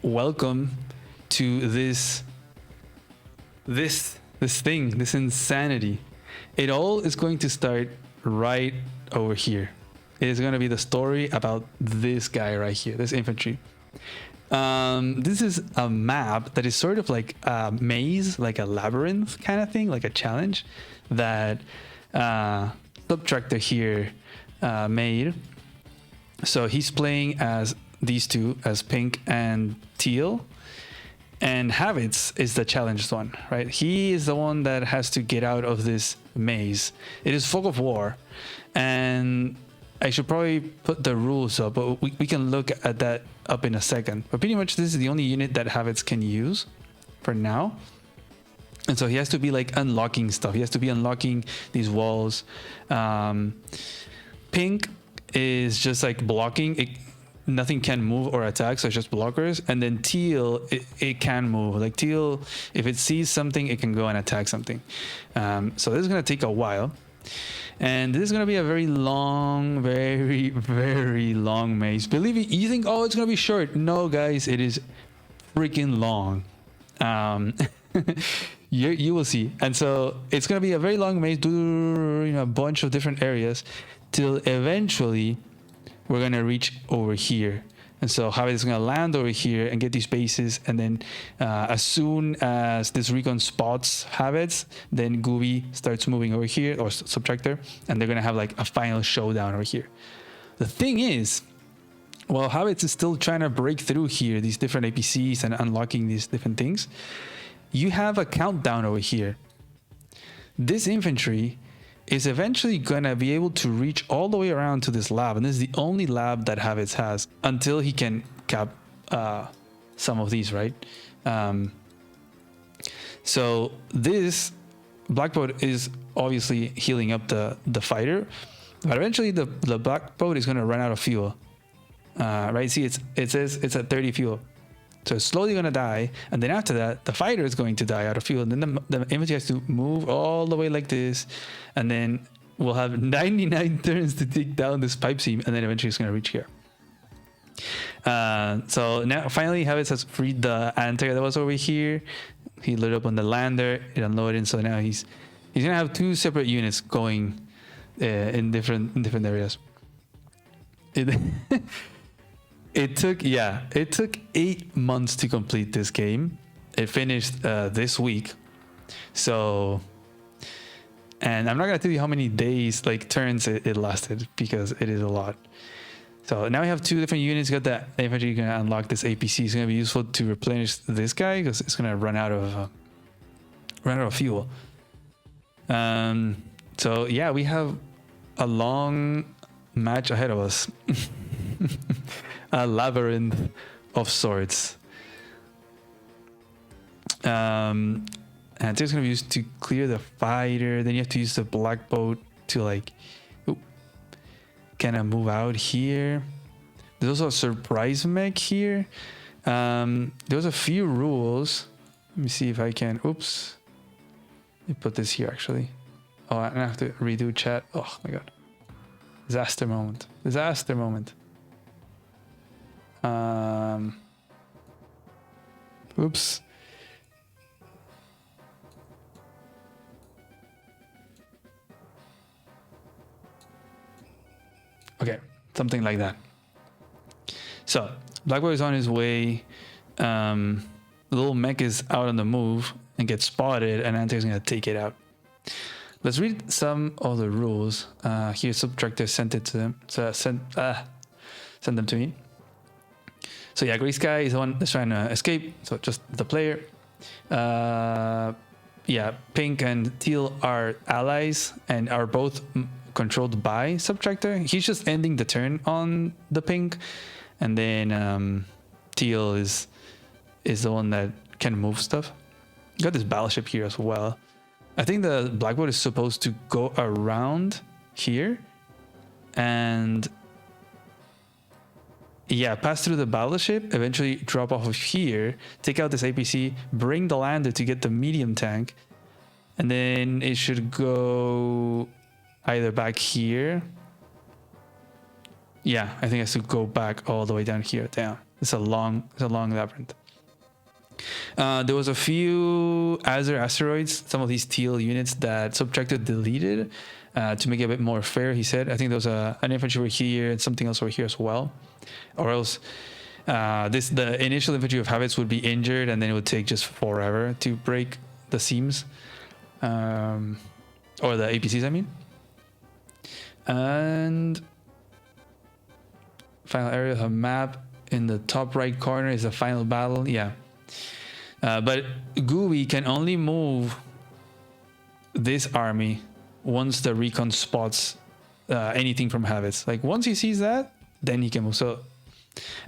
welcome to this insanity. It all is going to start right over here. It is going to be the story about this guy right here, this infantry. This is a map that is sort of like a maze, like a labyrinth kind of thing, like a challenge that Subtractor here made. So he's playing as these two, as Pink and Teal, and Habits is the challenged one, right? He is the one that has to get out of this maze. It is Fog of War, and I should probably put the rules up, but we can look at that up in a second. But pretty much this is the only unit that Habits can use for now. And so he has to be like unlocking stuff. He has to be unlocking these walls. Pink is just like blocking. Nothing can move or attack, so it's just blockers. And then Teal, it can move. Like Teal, if it sees something, it can go and attack something. So this is going to take a while. And this is going to be a very long, very, very long maze. Believe me, you think, oh, it's going to be short. No, guys, it is freaking long. You will see. And so it's going to be a very long maze, a bunch of different areas till eventually we're going to reach over here. And so Habit is going to land over here and get these bases. And then as soon as this recon spots Habits, then Gooby starts moving over here, or Subtractor, and they're going to have like a final showdown over here. The thing is, while Habits is still trying to break through here, these different APCs and unlocking these different things, you have a countdown over here. This infantry is eventually going to be able to reach all the way around to this lab. And this is the only lab that Habits has until he can cap some of these, right? So this black boat is obviously healing up the fighter, but eventually the black boat is going to run out of fuel. Right? See, it says it's at 30 fuel. So it's slowly going to die. And then after that, the fighter is going to die out of fuel. And then the infantry has to move all the way like this. And then we'll have 99 turns to take down this pipe seam. And then eventually it's going to reach here. So now finally Habits has freed the anti that was over here. He lit up on the lander, it unloaded. So now he's going to have two separate units going in different areas. It took 8 months to complete this game. It finished this week. So, and I'm not gonna tell you how many days, like turns it lasted, because it is a lot. So now we have two different units. You got that infantry. You're gonna unlock this APC. It's gonna be useful to replenish this guy because it's gonna run out of fuel. So yeah, we have a long match ahead of us. A labyrinth of sorts. And it's gonna be used to clear the fighter. Then you have to use the black boat to like kind of move out here. There's also a surprise mech here. There's a few rules. Let me see if I can. Oops. Let me put this here actually. Oh, I have to redo chat. Oh my god. Disaster moment. Disaster moment. Oops. Okay, something like that. So Blackboy is on his way. The little mech is out on the move and gets spotted, and Ante's gonna take it out. Let's read some of the rules. Here, Subtractor sent it to them. So send them to me. So yeah, Gray Sky is the one that's trying to escape. So just the player. Yeah, Pink and Teal are allies and are both controlled by Subtractor. He's just ending the turn on the Pink, and then Teal is the one that can move stuff. You got this battleship here as well. I think the Blackboard is supposed to go around here and yeah, pass through the battleship, eventually drop off of here, take out this APC, bring the lander to get the medium tank, and then it should go either back here. Yeah, I think it has to go back all the way down here. Down. It's a long labyrinth. There was a few Azure asteroids, some of these teal units that Subtractor deleted to make it a bit more fair, he said. I think there was an infantry over here and something else over here as well. Or else the initial infantry of Habits would be injured and then it would take just forever to break the seams. Or the APCs, I mean. And final area of a map in the top right corner is the final battle. Yeah. But GUI can only move this army once the recon spots anything from Habits. Like once he sees that, then he can move. So,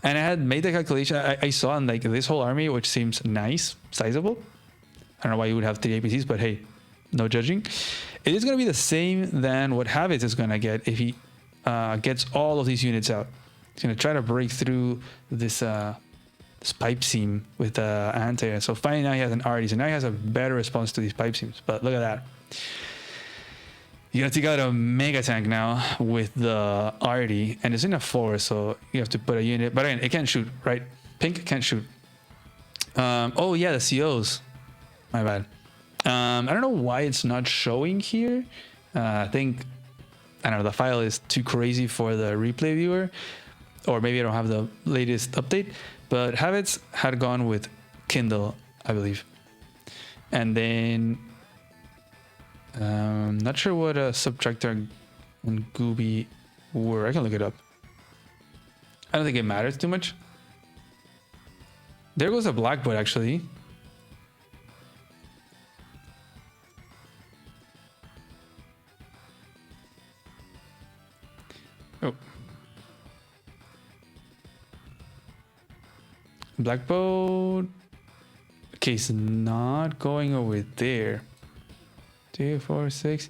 and I had made the calculation. I saw in like this whole army, which seems nice, sizable. I don't know why you would have 3 APCs, but hey, no judging. It is going to be the same than what Habits is going to get if he gets all of these units out. He's going to try to break through this pipe seam with the anti-air. So finally now he has an RD. So now he has a better response to these pipe seams. But look at that. You got to take out a mega tank now with the RD, and it's in a forest, so you have to put a unit. But again, it can't shoot, right? Pink can't shoot. Oh yeah, the COs. My bad. I don't know why it's not showing here. I think, I don't know, the file is too crazy for the replay viewer, or maybe I don't have the latest update. But Habits had gone with Kindle, I believe. And then, not sure what a Subtractor and Gooby were. I can look it up. I don't think it matters too much. There goes a Blackboard, actually. Oh. Blackboard. Okay, it's not going over there. 2, 4, 6.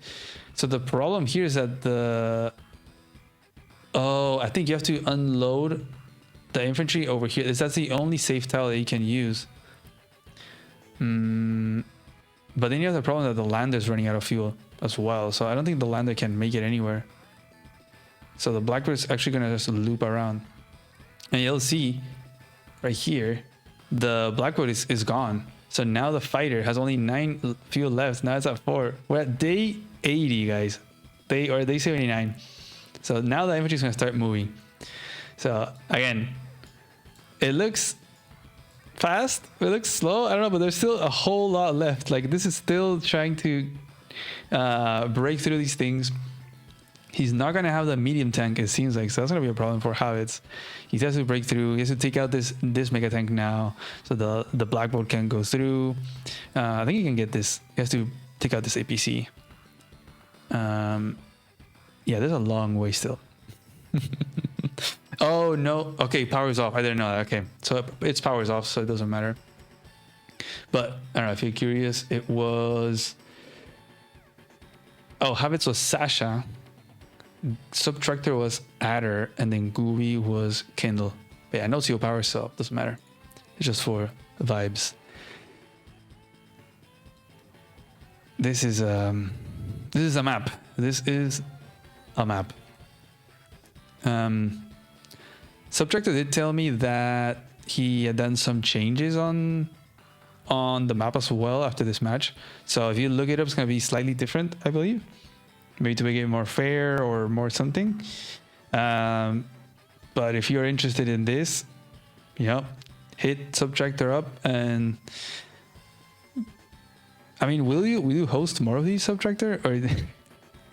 So the problem here is that the... Oh, I think you have to unload the infantry over here. That's the only safe tile that you can use. But then you have the problem that the lander is running out of fuel as well. So I don't think the lander can make it anywhere. So the Blackbird is actually going to just loop around. And you'll see right here, the Blackbird is gone. So now the fighter has only 9 fuel left. Now it's at 4. We're at day 80, guys. Day 79. So now the infantry is going to start moving. So again, it looks fast. It looks slow. I don't know, but there's still a whole lot left. Like this is still trying to break through these things. He's not going to have the medium tank, it seems like. So that's going to be a problem for Habits. He has to break through. He has to take out this mega tank now. So the Blackboard can go through. I think he can get this. He has to take out this APC. Yeah, there's a long way still. Oh, no. Okay, power's off. I didn't know that. Okay, so its power's off, so it doesn't matter. But, I don't know, if you're curious, it was... Oh, Habits was Sasha. Subtractor was Adder, and then Gooey was Kindle. But yeah, no CO power, so it doesn't matter. It's just for vibes. This is a map. This is a map. Subtractor did tell me that he had done some changes on the map as well after this match. So if you look it up, it's gonna be slightly different, I believe. Maybe to make it more fair or more something. But if you're interested in this, yeah, hit Subtractor up. And I mean, will you host more of these, Subtractor? Or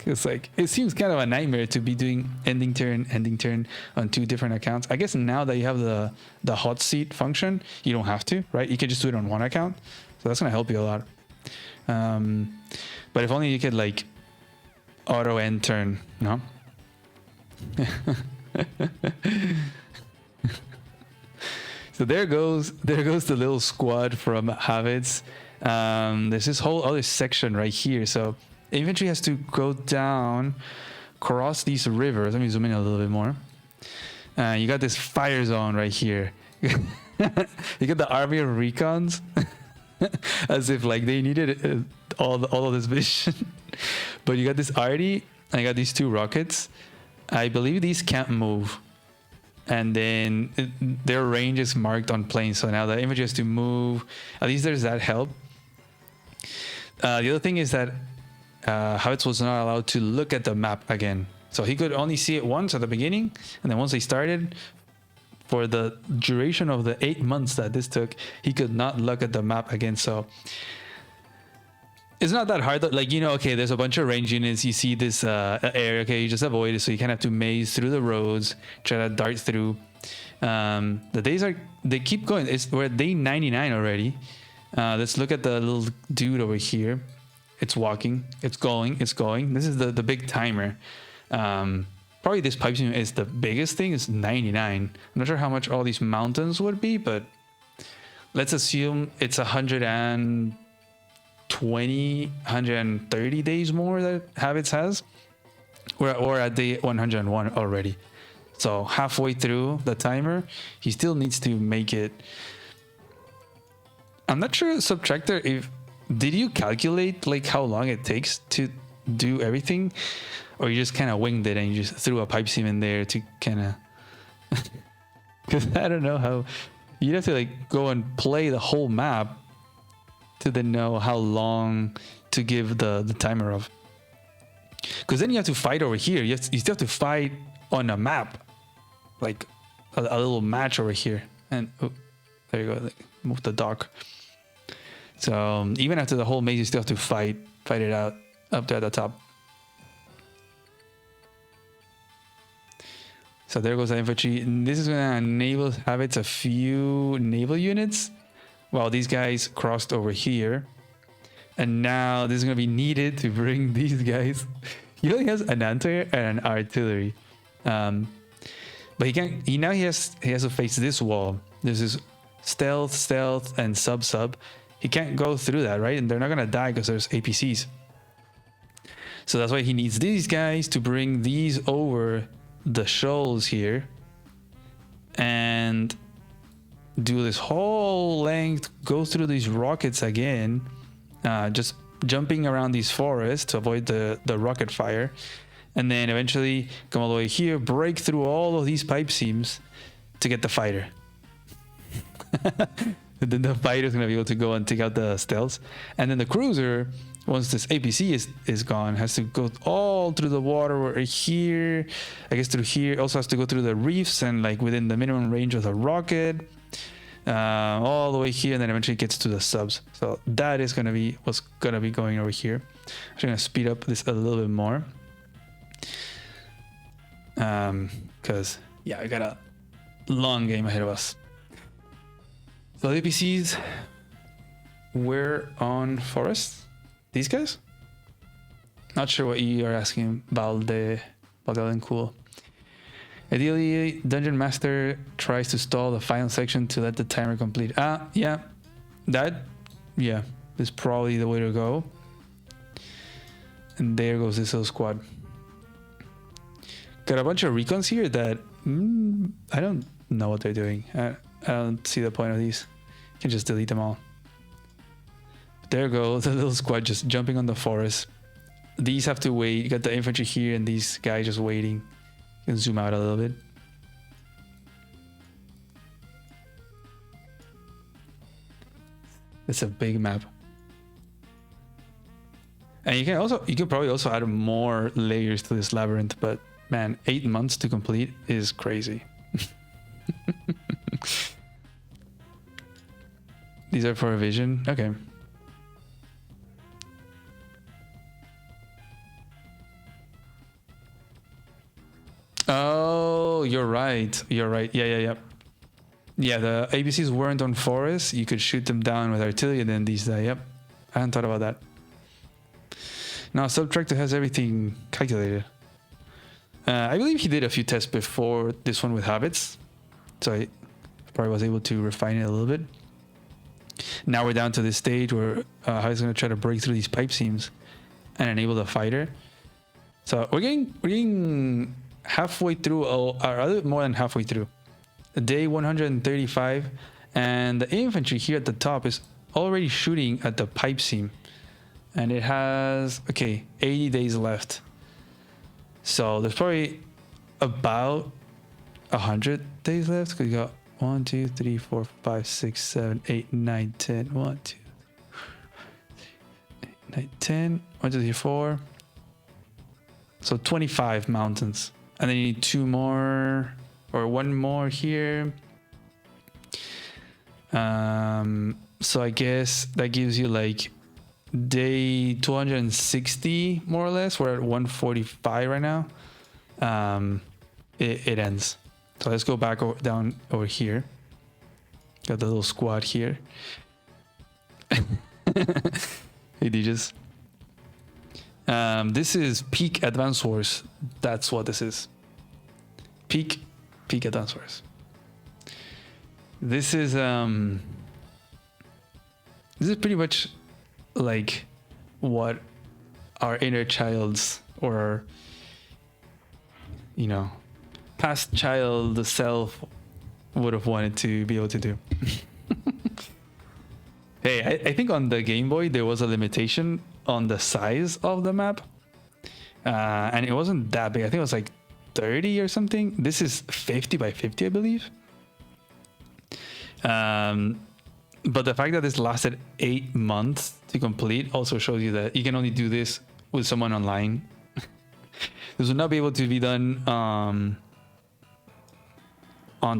it's like, it seems kind of a nightmare to be doing ending turn on 2 different accounts. I guess now that you have the hot seat function, you don't have to, right? You can just do it on 1 account. So that's gonna help you a lot. But if only you could like auto end turn, no? So there goes the little squad from Habits. There's this whole other section right here. So infantry has to go down, cross these rivers. Let me zoom in a little bit more. You got this fire zone right here. You got the army of recons, as if like they needed all of this vision. But you got this RD, and I got these 2 rockets. I believe these can't move. and then their range is marked on planes. So now the infantry has to move. At least there's that help. The other thing is that Havertz was not allowed to look at the map again. So he could only see it once at the beginning, and then once they started, for the duration of the 8 months that this took, he could not look at the map again. So it's not that hard though. Like, you know, okay, there's a bunch of range units. You see this area, okay, you just avoid it. So you kind of have to maze through the roads, try to dart through. The days they keep going. We're at day 99 already. Let's look at the little dude over here. It's walking, it's going. This is the big timer. Probably this pipe seam is the biggest thing. It's 99. I'm not sure how much all these mountains would be, but let's assume it's 120, 130 days more that Habits has. We're at day 101 already. So halfway through the timer, he still needs to make it. I'm not sure, Subtractor, did you calculate like how long it takes to do everything, or you just kind of winged it and you just threw a pipe seam in there to kind of? Because I don't know how you'd have to like go and play the whole map to then know how long to give the timer of. Because then you have to fight over here. You still have to fight on a map, like a little match over here. And oh, there you go. Like, move the dock. So even after the whole maze, you still have to fight it out up there at the top. So there goes the infantry. And this is going to enable Habits a few naval units while these guys crossed over here. And now this is going to be needed to bring these guys. He only has an anti-air and an artillery. But he can't. He has to face this wall. There's this stealth, and sub. He can't go through that, right? And they're not going to die because there's APCs. So that's why he needs these guys to bring these over the shoals here and do this whole length, go through these rockets again, just jumping around these forests to avoid the rocket fire, and then eventually come all the way here, break through all of these pipe seams to get the fighter. And then the fighter is going to be able to go and take out the stealths, and then the cruiser, once this APC is gone, has to go all through the water or here, I guess through here, also has to go through the reefs and like within the minimum range of the rocket, all the way here, and then eventually gets to the subs. So that is going to be what's going to be going over here. I'm just going to speed up this a little bit more. Because, yeah, we got a long game ahead of us. So the APCs were on forest. These guys? Not sure what you are asking, Balde and Cool. Ideally, Dungeon Master tries to stall the final section to let the timer complete. Yeah. Yeah, is probably the way to go. And there goes this little squad. Got a bunch of recons here that I don't know what they're doing. I don't see the point of these. You can just delete them all. There goes the little squad just jumping on the forest. These have to wait. You got the infantry here and these guys just waiting. You can zoom out a little bit. It's a big map. And you can probably also add more layers to this labyrinth, but man, 8 months to complete is crazy. These are for a vision. Okay. Oh, you're right. Yeah. Yeah, the APCs weren't on forest. You could shoot them down with artillery and then these die. Yep. I hadn't thought about that. Now, Subtractor has everything calculated. I believe he did a few tests before this one with Habits. So I probably was able to refine it a little bit. Now we're down to this stage where he's going to try to break through these pipe seams and enable the fighter. So we're getting halfway through, or a little bit more than halfway through. Day 135, and the infantry here at the top is already shooting at the pipe seam. And it has, 80 days left. So there's probably about 100 days left. Because you got 1, 2, 3, 4, 5, 6, 7, 8, 9, 10. 1, 2, 8, 9, 10. 1, 2, 3, 4. So 25 mountains. And then you need 2 more or 1 more here. So I guess that gives you like day 260 more or less. We're at 145 right now. It ends. So let's go back down over here. Got the little squad here. Hey DJs. This is peak Advance Wars. That's what this is. Peak Advance Wars. This is pretty much like what our inner child's or you know past child self would have wanted to be able to do. Hey, I think on the Game Boy there was a limitation on the size of the map, and it wasn't that big. I think it was like 30 or something. This is 50 by 50, I believe. But the fact that this lasted 8 months to complete also shows you that you can only do this with someone online. This would not be able to be done on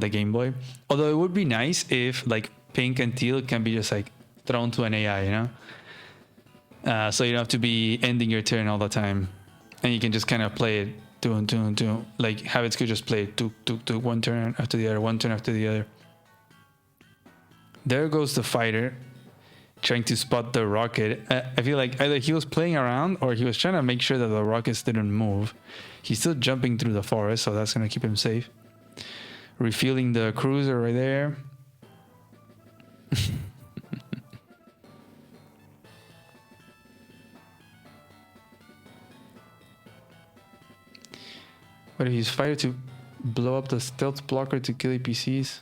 the Game Boy. Although it would be nice if like pink and teal can be just like thrown to an AI, you know? So you don't have to be ending your turn all the time. And you can just kind of play it, do. Like Habits could just play it, do, one turn after the other, one turn after the other. There goes the fighter trying to spot the rocket. I feel like either he was playing around or he was trying to make sure that the rockets didn't move. He's still jumping through the forest, so that's going to keep him safe. Refueling the cruiser right there. What if he's fighter to blow up the stealth blocker to kill APCs?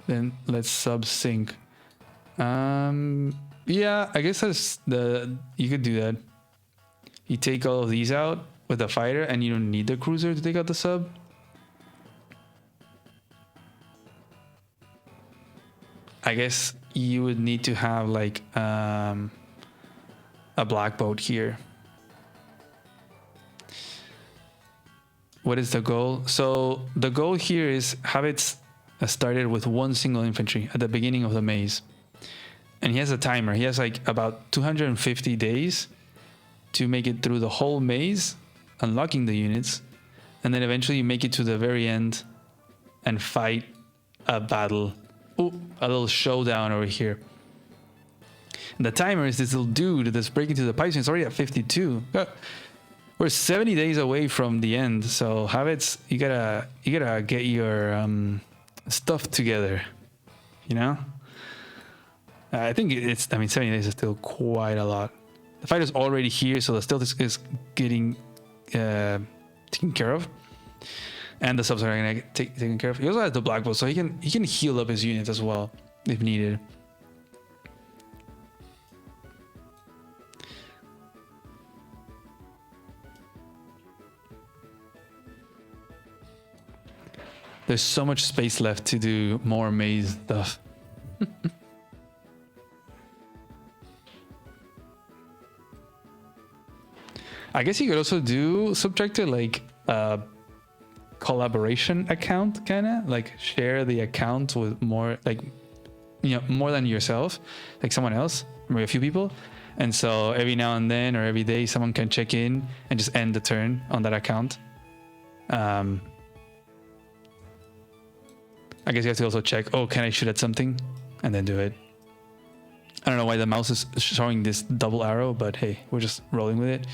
Then let's sub sync. Yeah, I guess that's you could do that. You take all of these out with the fighter and you don't need the cruiser to take out the sub. I guess you would need to have like a black boat here. What is the goal? So the goal here is Habits started with 1 single infantry at the beginning of the maze. And he has a timer. He has like about 250 days to make it through the whole maze, unlocking the units. And then eventually you make it to the very end and fight a battle. Ooh, a little showdown over here. And the timer is this little dude that's breaking through the pipes. It's already at 52. We're 70 days away from the end. So Habits, you gotta get your stuff together, you know. I think 70 days is still quite a lot. The fight is already here, so the stealth is getting taken care of, and the subs are gonna get taken care of. He also has the black bolt, so he can heal up his units as well if needed. There's so much space left to do more maze stuff. I guess you could also do Subtractor like a collaboration account, kind of like share the account with more, like, you know, more than yourself, like someone else, maybe a few people. And so every now and then or every day, someone can check in and just end the turn on that account. I guess you have to also check, oh, can I shoot at something? And then do it. I don't know why the mouse is showing this double arrow, but hey, we're just rolling with it.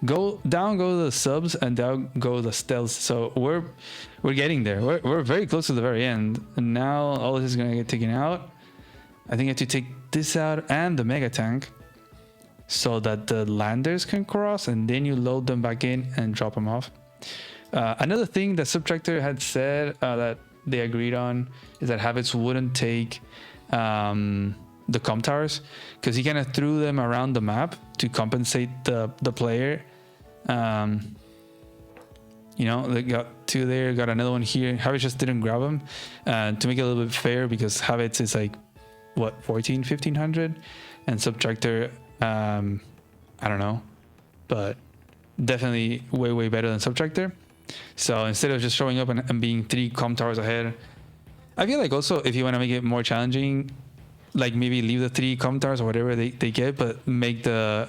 Go the subs, and down go the stealths. So we're getting there. We're very close to the very end. And now all this is gonna get taken out. I think you have to take this out and the mega tank so that the landers can cross, and then you load them back in and drop them off. Another thing that Subtractor had said that they agreed on is that Habits wouldn't take the comm towers, because he kind of threw them around the map to compensate the player You know, they got 2 there, got another one here. Habits just didn't grab them to make it a little bit fair, because Habits is like what, 1500, and Subtractor, I don't know, but definitely way better than Subtractor. So instead of just showing up and being 3 comp towers ahead, I feel like also if you want to make it more challenging, like maybe leave the 3 comp towers or whatever they get, but make the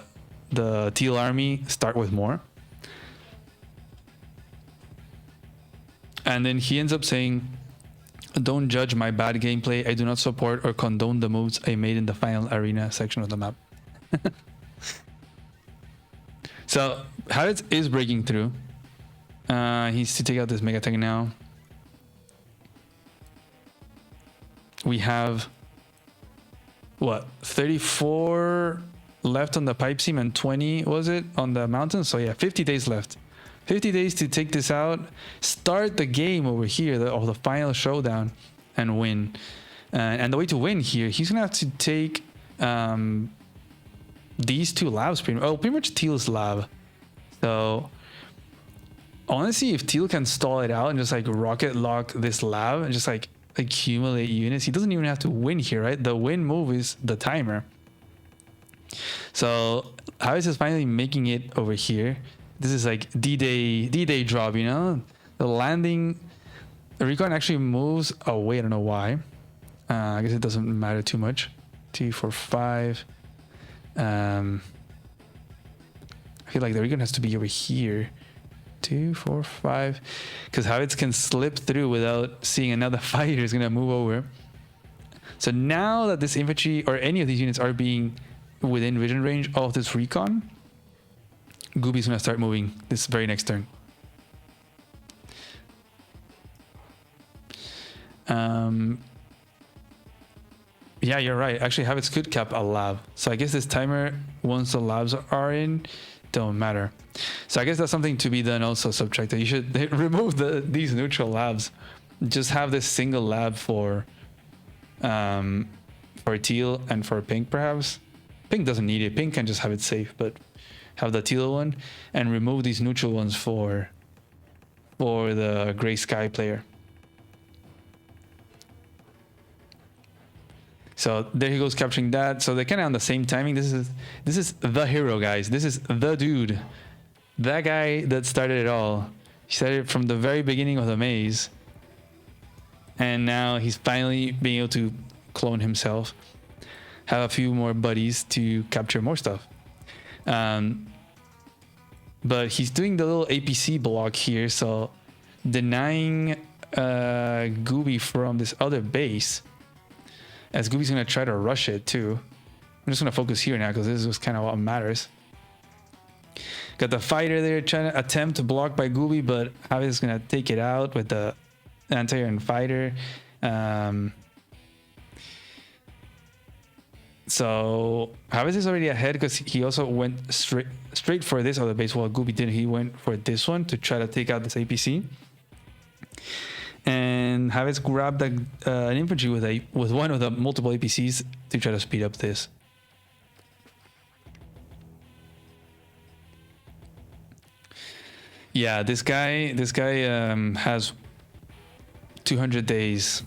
teal army start with more. And then he ends up saying, "Don't judge my bad gameplay. I do not support or condone the moves I made in the final arena section of the map." So Habits is breaking through. He needs to take out this mega tank now. We have what, 34 left on the pipe seam and 20 was it on the mountain. So yeah, 50 days left. 50 days to take this out, start the game over here of the final showdown, and win. And the way to win here, he's gonna have to take these 2 labs pretty much Teal's lab. So I want to see if Teal can stall it out and just like rocket lock this lab and just like accumulate units. He doesn't even have to win here, right? The win move is the timer. So Habits is finally making it over here. This is like D-Day drop, you know? The landing, the recon actually moves away. I don't know why. I guess it doesn't matter too much. 2, 4, 5. I feel like the recon has to be over here. 2, 4, 5. Because Habits can slip through without seeing another fighter is going to move over. So now that this infantry or any of these units are being within vision range of this recon, Gooby's going to start moving this very next turn. Yeah, you're right. Actually, Habits could cap a lab. So I guess this timer, once the labs are in, don't matter. So I guess that's something to be done also, Subtractor. You should remove these neutral labs. Just have this single lab for teal and for pink, perhaps. Pink doesn't need it. Pink can just have it safe, but have the teal one and remove these neutral ones for the gray sky player. So there he goes, capturing that. So they're kind of on the same timing. This is the hero, guys. This is the dude, that guy that started it all. He started it from the very beginning of the maze, and now he's finally being able to clone himself, have a few more buddies to capture more stuff. But he's doing the little APC block here, so denying Gooby from this other base, as Gooby's gonna try to rush it too. I'm just gonna focus here now because this is kind of what matters. Got the fighter there trying to attempt to block by Gooby, but Habits is gonna take it out with the anti-air fighter. So Habits is already ahead because he also went straight for this other base, while Gooby didn't. He went for this one to try to take out this APC. And Habits grabbed an infantry with one of the multiple APCs to try to speed up this. Yeah, this guy has 200 days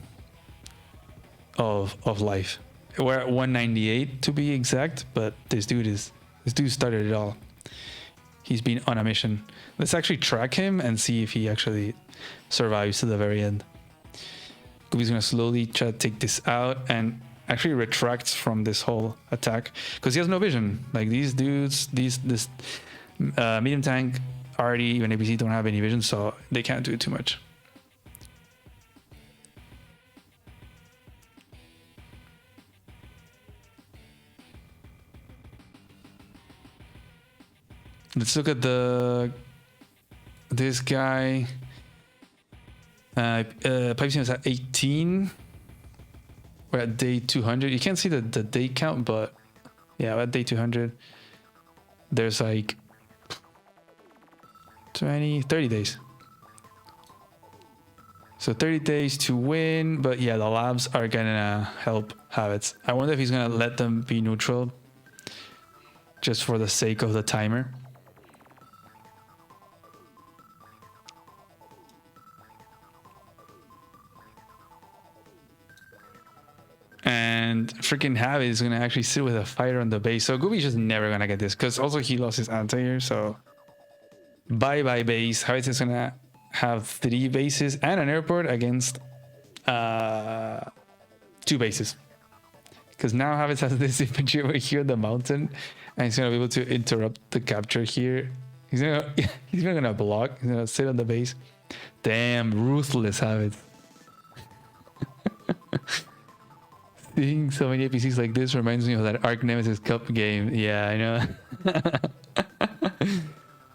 of life. We're at 198 to be exact, but this dude started it all. He's been on a mission. Let's actually track him and see if he actually survives to the very end. Gooby's gonna slowly try to take this out and actually retracts from this whole attack because he has no vision. Like these dudes, this medium tank, already even APC don't have any vision, so they can't do too much. Let's look at this guy. Pipe seam is at 18. We're at day 200. You can't see the day count, but yeah, at day 200, there's like 30 days. So 30 days to win, but yeah, the labs are gonna help Habits. I wonder if he's gonna let them be neutral just for the sake of the timer. and freaking Habit is gonna actually sit with a fighter on the base. So Gooby's just never gonna get this because also he lost his anti-air. So bye bye base. Habit is gonna have 3 bases and an airport against 2 bases. Because now Habit has this infantry over here on the mountain, and he's gonna be able to interrupt the capture here. He's not gonna block. He's gonna sit on the base. Damn, ruthless Habit. Seeing so many APCs like this reminds me of that Arc Nemesis Cup game. Yeah, I know.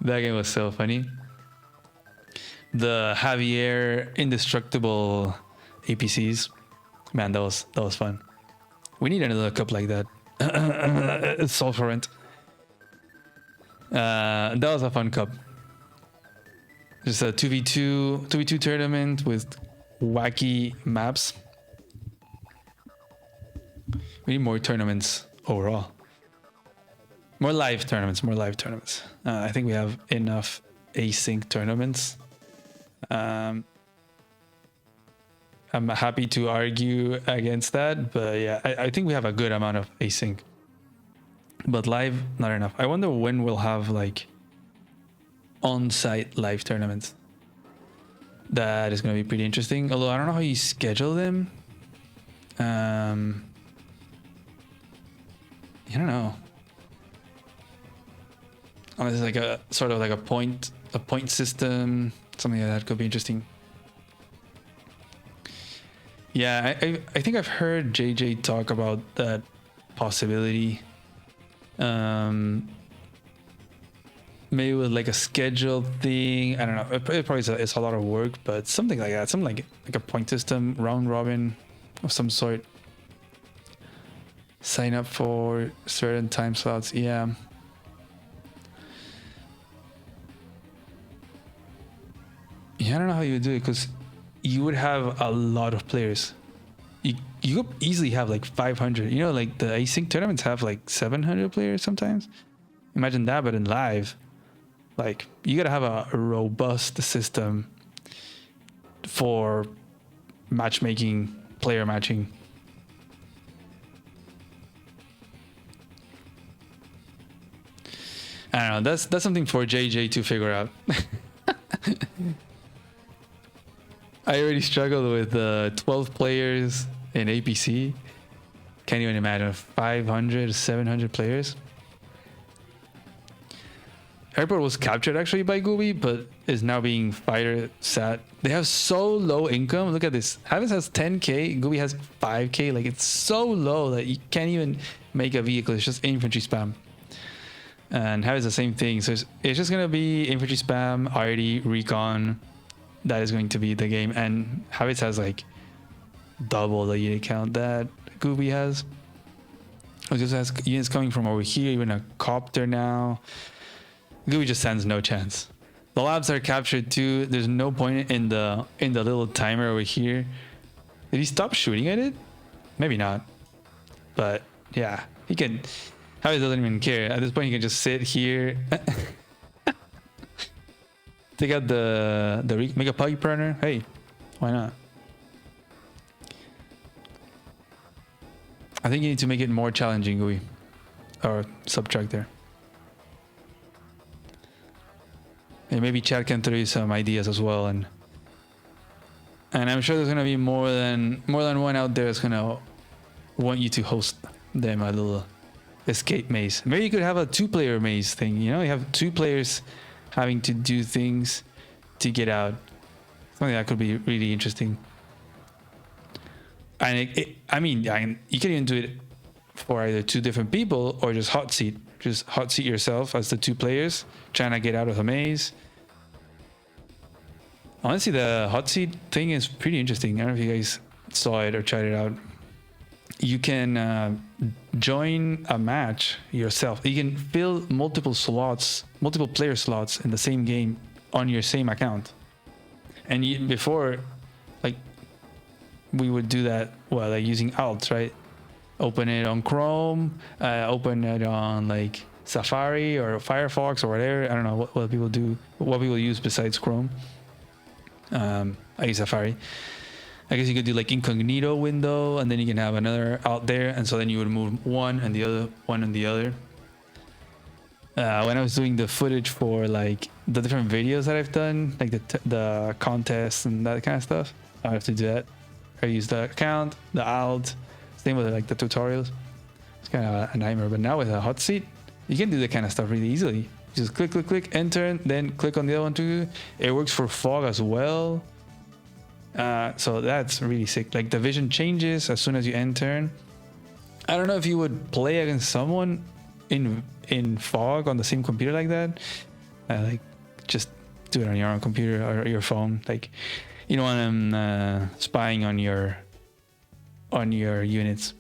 That game was so funny. The Javier indestructible APCs. Man, that was fun. We need another cup like that. Sulfurant. That was a fun cup. Just a 2v2 tournament with wacky maps. We need more tournaments overall. More live tournaments. I think we have enough async tournaments. I'm happy to argue against that, but yeah, I think we have a good amount of async. But live, not enough. I wonder when we'll have like on-site live tournaments. That is going to be pretty interesting. Although I don't know how you schedule them. I don't know. Unless it's like a sort of like a point system, something like that could be interesting. Yeah, I think I've heard JJ talk about that possibility. Maybe with like a scheduled thing. I don't know. It probably it's a lot of work, but something like that. Something like a point system, round robin of some sort. Sign up for certain time slots. Yeah. Yeah, I don't know how you would do it because you would have a lot of players. You could easily have like 500. You know, like the async tournaments have like 700 players sometimes. Imagine that, but in live, like you gotta have a robust system for matchmaking, player matching. I don't know. That's something for JJ to figure out. I already struggled with 12 players in APC. Can't even imagine 500, 700 players. Airport was captured actually by Gooby, but is now being fighter sat. They have so low income. Look at this. Havens has 10k, Gooby has 5k. Like it's so low that you can't even make a vehicle. It's just infantry spam. And Havens the same thing. So it's just gonna be infantry spam, RD, recon. That is going to be the game. And Havens has like double the unit count that Gooby has. It just has units coming from over here, even a copter now. Gooby just stands no chance. The labs are captured too. There's no point in the little timer over here. Did he stop shooting at it? Maybe not. But yeah, he can. Havens doesn't even care. At this point, he can just sit here. Take out the make a pipe burner. Hey, why not? I think you need to make it more challenging, Gooby, or subtract there. And maybe chat can throw you some ideas as well, and I'm sure there's gonna be more than one out there that's gonna want you to host them a little escape maze. Maybe you could have a 2-player maze thing. You know, you have 2 players having to do things to get out. Something that could be really interesting. And I mean, you can even do it for either 2 different people or just hot seat. Just hot seat yourself as the 2 players trying to get out of the maze. Honestly, the hot seat thing is pretty interesting. I don't know if you guys saw it or tried it out. You can join a match yourself. You can fill multiple player slots in the same game on your same account. And before, like, we would do that, well, like using alts, right? Open it on Chrome, open it on like Safari or Firefox or whatever. I don't know what people do, what people use besides Chrome. I use Safari. I guess you could do like incognito window, and then you can have another out there, and so then you would move one and the other, one and the other. When I was doing the footage for like the different videos that I've done, like the contests and that kind of stuff, I have to do that. I use the account, the alt, same with like the tutorials. It's kind of a nightmare, but now with a hot seat, you can do that kind of stuff really easily. Just click, click, click, enter, then click on the other one too. It works for fog as well. So that's really sick. Like the vision changes as soon as you enter. I don't know if you would play against someone in fog on the same computer like that. Like just do it on your own computer or your phone. Like you don't want them spying on your units.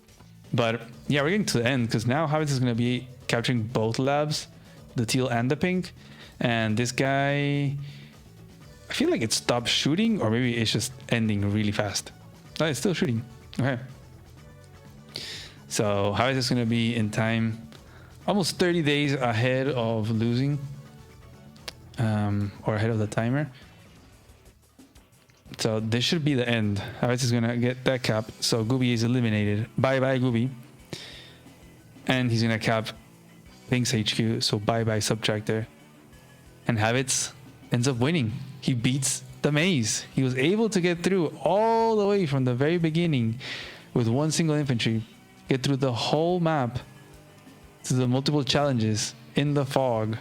But yeah, we're getting to the end because now Habits is going to be capturing both labs, the teal and the pink. And this guy, I feel like it stopped shooting, or maybe it's just ending really fast. No, it's still shooting. Okay. So Habits is going to be in time almost 30 days ahead of losing, or ahead of the timer. So this should be the end. Habits is gonna get that cap. So Gooby is eliminated. Bye bye Gooby. And he's gonna cap Pink's HQ. So bye bye Subtractor. And Habits ends up winning. He beats the maze. He was able to get through all the way from the very beginning with one single infantry, get through the whole map to the multiple challenges in the fog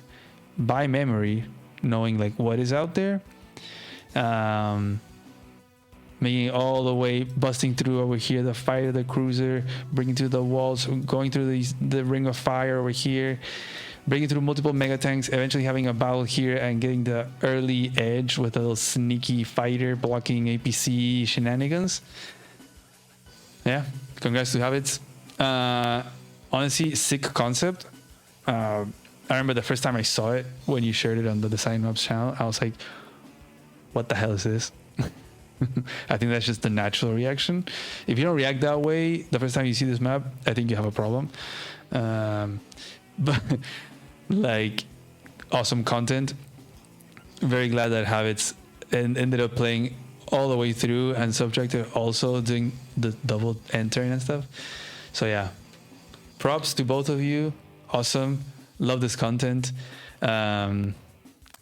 by memory, knowing like what is out there. Making it all the way, busting through over here, the fighter, the cruiser, breaking through the walls, going through the ring of fire over here, breaking through multiple mega tanks, eventually having a battle here and getting the early edge with a little sneaky fighter blocking APC shenanigans. Yeah, congrats to Habits. Honestly, sick concept. I remember the first time I saw it when you shared it on the Design Maps channel, I was like, what the hell is this? I think that's just the natural reaction. If you don't react that way the first time you see this map, I think you have a problem. But like, awesome content. Very glad that Habits ended up playing all the way through, and Subtractor also doing the double entering and stuff. So yeah, props to both of you. Awesome. Love this content.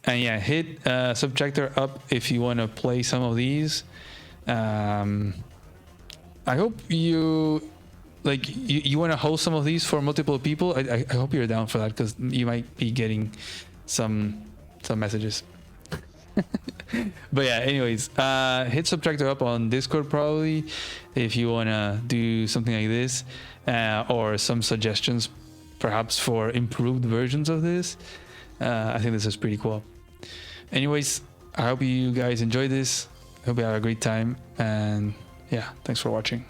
And yeah, hit Subtractor up if you want to play some of these. I hope you like you want to host some of these for multiple people. I hope you're down for that, because you might be getting some messages. But yeah, anyways, hit Subtractor up on Discord probably if you want to do something like this, or some suggestions perhaps for improved versions of this. I think this is pretty cool. Anyways, I hope you guys enjoyed this. I hope you had a great time, and yeah, thanks for watching.